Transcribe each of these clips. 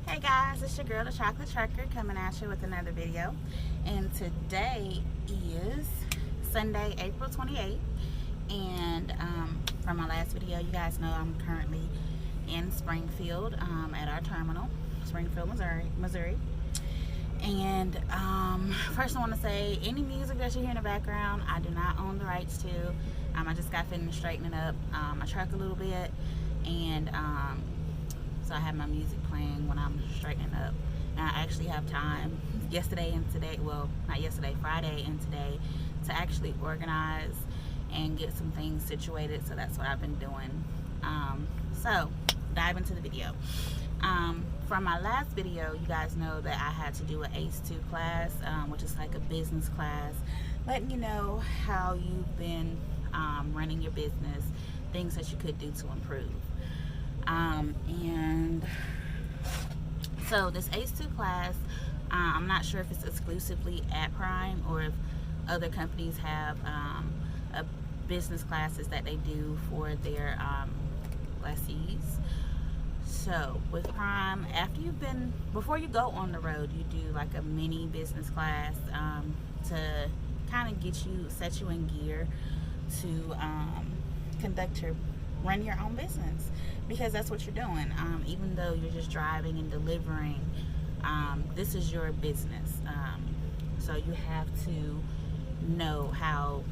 Hey guys, it's your girl, the Chocolate Trucker, coming at you with another video. And today is Sunday, April 28th. And from my last video, you guys know I'm currently in Springfield at our terminal, Springfield, Missouri. And first I want to say, any music that you hear in the background, I do not own the rights to. I just got finished straightening up my truck a little bit, and so I have my music playing when I'm straightening up. And I actually have time yesterday and today, well, not yesterday, Friday and today, to actually organize and get some things situated. So that's what I've been doing. So dive into the video. From my last video, you guys know that I had to do an ACE 2 class, which is like a business class, letting you know how you've been running your business, things that you could do to improve. And so this ACE 2 class, I'm not sure if it's exclusively at Prime or if other companies have a business classes that they do for their lessees. So with Prime, before you go on the road, you do like a mini business class to kind of set you in gear to run your own business, because that's what you're doing. Even though you're just driving and delivering, this is your business. So you have to know how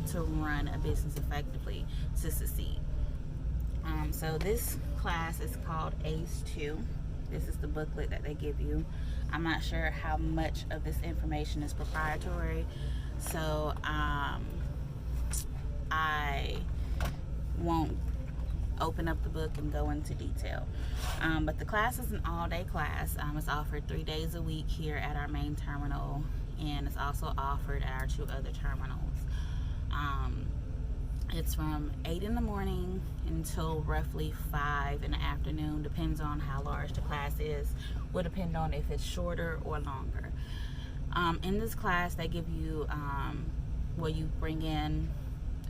to run a business effectively to succeed. So this class is called ACE 2. This is the booklet that they give you. I'm not sure how much of this information is proprietary, so I won't open up the book and go into detail. But the class is an all-day class. It's offered 3 days a week here at our main terminal, and it's also offered at our 2 other terminals. It's from 8 in the morning until roughly 5 in the afternoon. Depends on how large the class is. Will depend on if it's shorter or longer. In this class, they give you, you bring in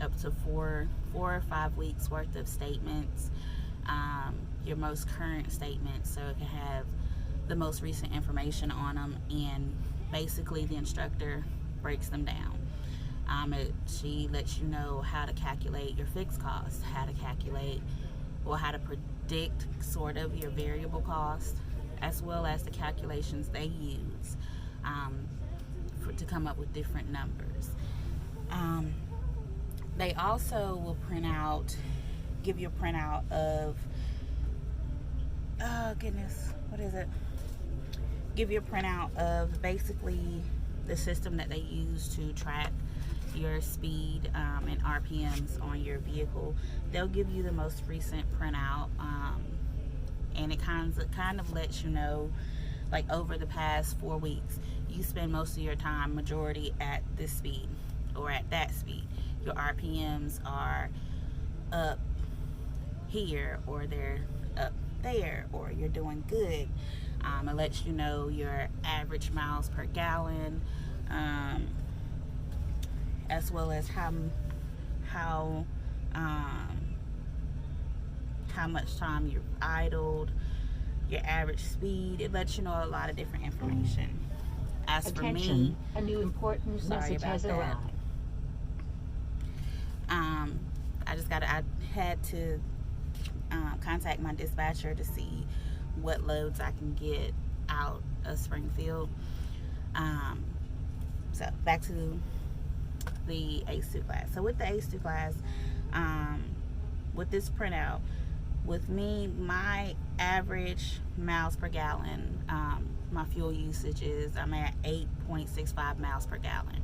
up to four or 5 weeks worth of statements, your most current statements, so it can have the most recent information on them, and basically the instructor breaks them down. She lets you know how to calculate your fixed costs, how to predict sort of your variable cost, as well as the calculations they use to come up with different numbers. They also will give you a printout of, give you a printout of basically the system that they use to track your speed and RPMs on your vehicle. They'll give you the most recent printout, and it kind of lets you know, like, over the past 4 weeks, you spend most of your time, majority, at this speed or at that speed. Your RPMs are up here, or they're up there, or you're doing good. It lets you know your average miles per gallon, as well as how much time you're idled, your average speed. It lets you know a lot of different information. As for me, a new important message has arrived. I had to contact my dispatcher to see what loads I can get out of Springfield. So back to the ACE 2 class. So with the ACE 2 class, with this printout, with me, my average miles per gallon, my fuel usage is, I'm at 8.65 miles per gallon.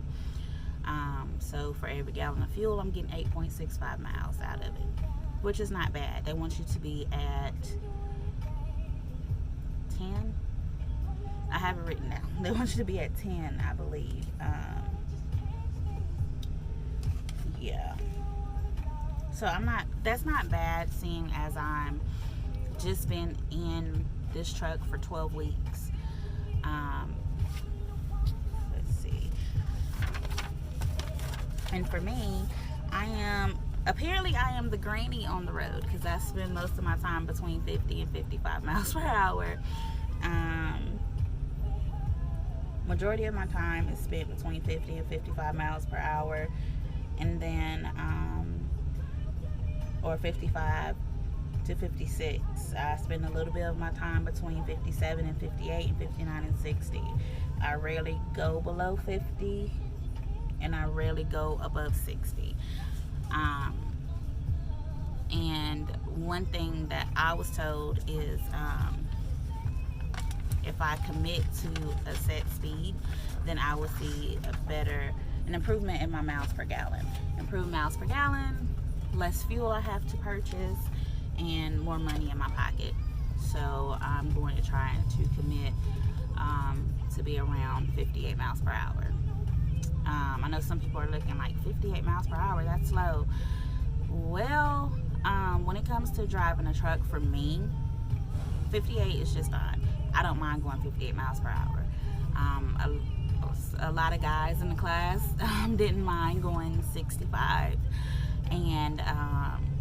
So for every gallon of fuel, I'm getting 8.65 miles out of it, which is not bad. They want you to be at 10. I have it written down. They want you to be at 10, I believe. Yeah. So that's not bad, seeing as I'm just been in this truck for 12 weeks. Let's see. And for me, I am the granny on the road, because I spend most of my time between 50 and 55 miles per hour. Majority of my time is spent between 50 and 55 miles per hour, and then or 55 to 56. I spend a little bit of my time between 57 and 58 and 59 and 60. I rarely go below 50, and I rarely go above 60. And one thing that I was told is if I commit to a set speed, then I will see an improvement in my miles per gallon. Improved miles per gallon, less fuel I have to purchase, and more money in my pocket. So I'm going to try to commit to be around 58 miles per hour. I know some people are looking like 58 miles per hour, that's slow. Well, when it comes to driving a truck, for me, 58 is just fine. I don't mind going 58 miles per hour. A lot of guys in the class didn't mind going 65, and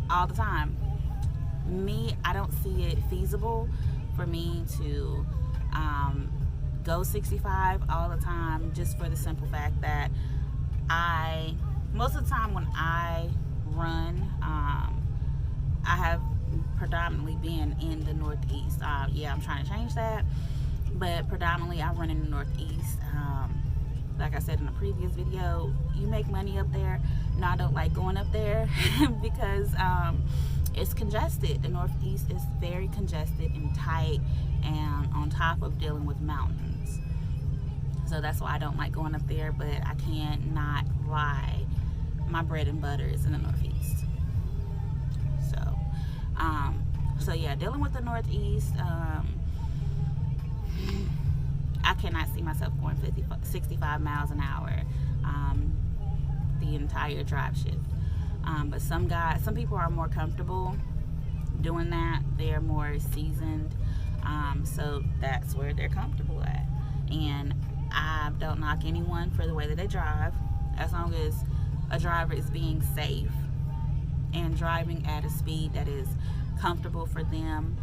all the time. Me, I don't see it feasible for me to go 65 all the time, just for the simple fact that most of the time when I run, I have predominantly been in the Northeast. Yeah, I'm trying to change that, but predominantly I run in the Northeast. Like I said in the previous video, you make money up there. No, I don't like going up there because it's congested. The Northeast is very congested and tight, and on top of dealing with mountains. So that's why I don't like going up there, but I can't not lie. My bread and butter is in the Northeast. So yeah, dealing with the Northeast, I cannot see myself going 65 miles an hour the entire drive shift. But some people are more comfortable doing that. They're more seasoned, so that's where they're comfortable at. And I don't knock anyone for the way that they drive, as long as a driver is being safe and driving at a speed that is comfortable for them,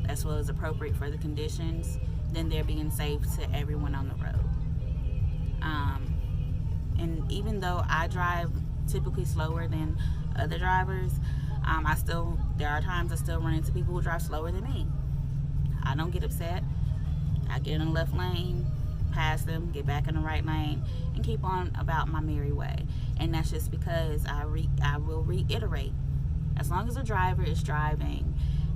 as well as appropriate for the conditions. Then they're being safe to everyone on the road. And even though I drive typically slower than other drivers, there are times I still run into people who drive slower than me. I don't get upset. I get in the left lane, pass them, get back in the right lane, and keep on about my merry way. And that's just because I will reiterate, as long as a driver is driving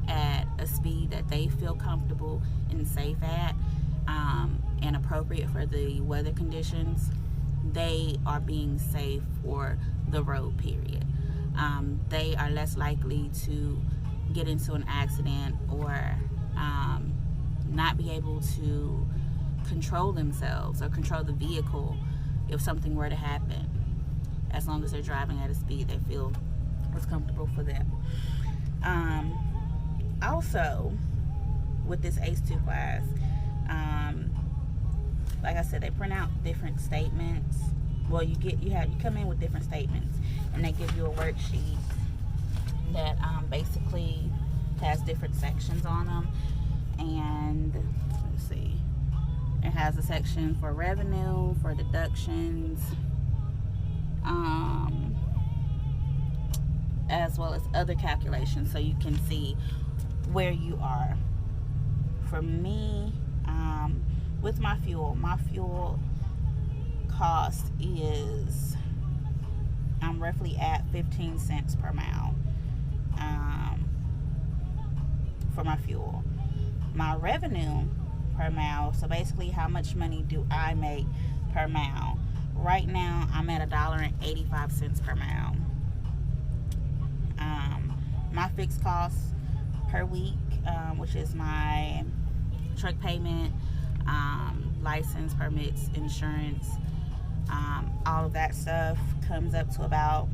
at a speed that they feel comfortable and safe at, and appropriate for the weather conditions, they are being safe for the road, period. They are less likely to get into an accident or not be able to control themselves or control the vehicle if something were to happen, as long as they're driving at a speed they feel was comfortable for them. Also, with this ACE 2 class, like I said, they print out different statements. Well, you come in with different statements, and they give you a worksheet that basically has different sections on them. And let's see, it has a section for revenue, for deductions, as well as other calculations, so you can see where you are. For me, with my fuel cost is, I'm roughly at 15 cents per mile for my fuel. My revenue per mile, so basically how much money do I make per mile? Right now I'm at $1.85 per mile. My fixed costs per week, which is my truck payment, license, permits, insurance, all of that stuff, comes up to about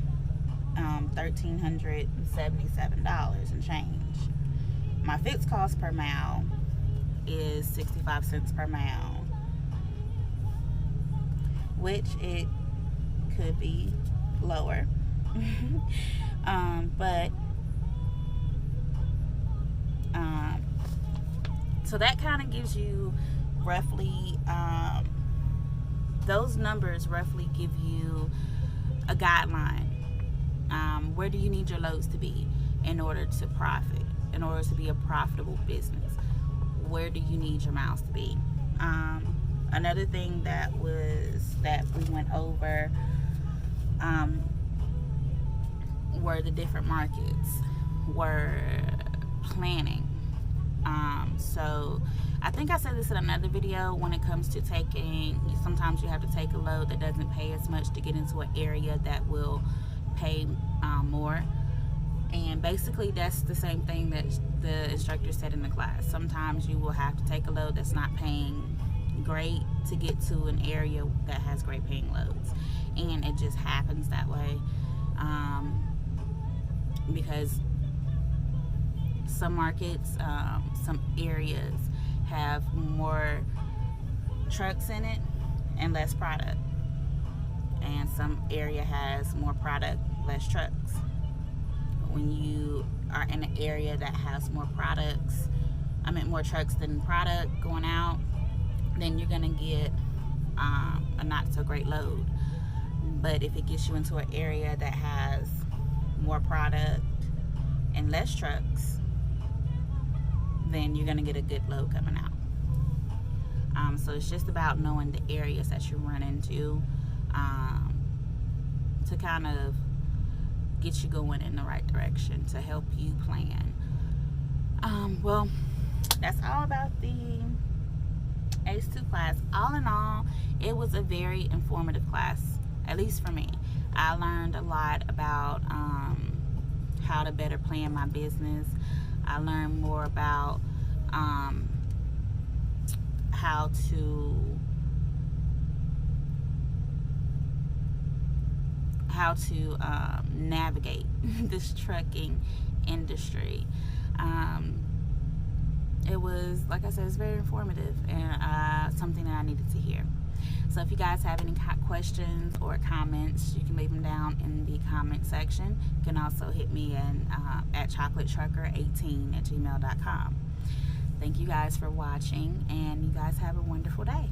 $1,377 and change. My fixed cost per mile is 65 cents per mile, which it could be lower. But So that kind of gives you roughly, those numbers roughly give you a guideline. Where do you need your loads to be in order to profit, in order to be a profitable business? Where do you need your miles to be? Another thing that we went over were the different markets, were planning. So I think I said this in another video, when it comes to taking, sometimes you have to take a load that doesn't pay as much to get into an area that will pay more. And basically that's the same thing that the instructor said in the class. Sometimes you will have to take a load that's not paying great to get to an area that has great paying loads, and it just happens that way, because some markets, some areas have more trucks in it and less product, and some area has more product, less trucks. When you are in an area that has more more trucks than product going out, then you're gonna get a not so great load. But if it gets you into an area that has more product and less trucks, then you're gonna get a good load coming out. So it's just about knowing the areas that you run into to kind of get you going in the right direction, to help you plan. Well, that's all about the ACE 2 class. All in all, it was a very informative class, at least for me. I learned a lot about how to better plan my business. I learned more about how to navigate this trucking industry. It was, like I said, it's very informative, and something that I needed to hear. So if you guys have any questions or comments, you can leave them down in the comment section. You can also hit me in at chocolatetrucker18@gmail.com. Thank you guys for watching, and you guys have a wonderful day.